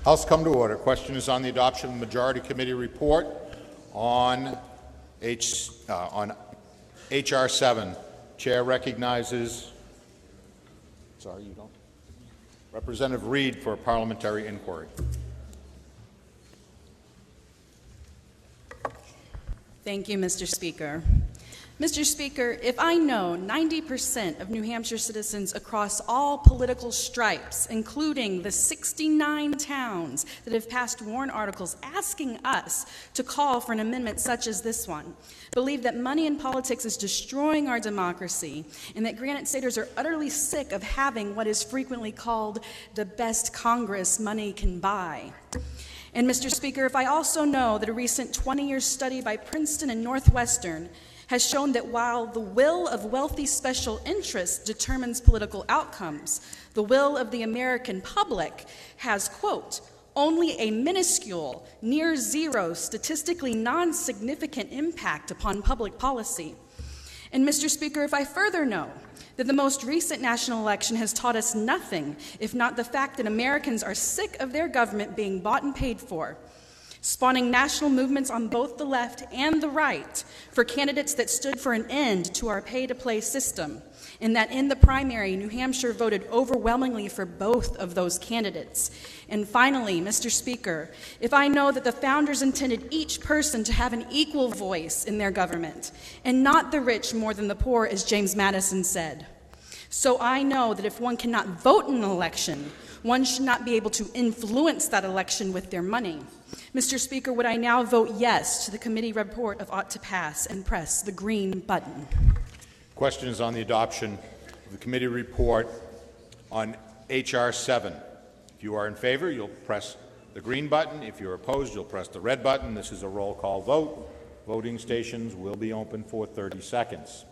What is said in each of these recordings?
House come to order. Question is on the adoption of the Majority Committee report on H.R. 7. Chair recognizes, Representative Reed for a parliamentary inquiry. Thank you, Mr. Speaker. Mr. Speaker, if I know 90% of New Hampshire citizens across all political stripes, including the 69 towns that have passed warrant articles asking us to call for an amendment such as this one, believe that money in politics is destroying our democracy and that Granite Staters are utterly sick of having what is frequently called the best Congress money can buy. And Mr. Speaker, if I also know that a recent 20-year study by Princeton and Northwestern has shown that while the will of wealthy special interests determines political outcomes, the will of the American public has, quote, only a minuscule, near zero, statistically non-significant impact upon public policy. And Mr. Speaker, if I further know that the most recent national election has taught us nothing, if not the fact that Americans are sick of their government being bought and paid for, spawning national movements on both the left and the right for candidates that stood for an end to our pay-to-play system, and that in the primary, New Hampshire voted overwhelmingly for both of those candidates. And finally, Mr. Speaker, if I know that the founders intended each person to have an equal voice in their government, and not the rich more than the poor, as James Madison said. So I know that if one cannot vote in an election, one should not be able to influence that election with their money. Mr. Speaker, would I now vote yes to the committee report of ought to pass and press the green button? Question is on the adoption of the committee report on H.R. 7. If you are in favor, you'll press the green button. If you're opposed, you'll press the red button. This is a roll call vote. Voting stations will be open for 30 seconds.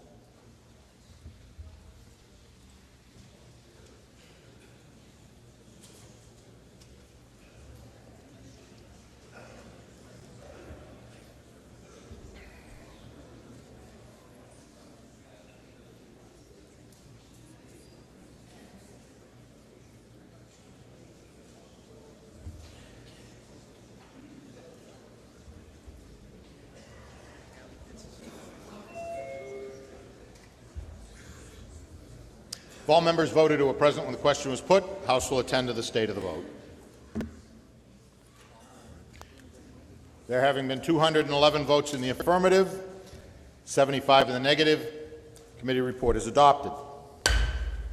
If all members voted who were present when the question was put, House will attend to the state of the vote. There having been 211 votes in the affirmative, 75 in the negative, committee report is adopted.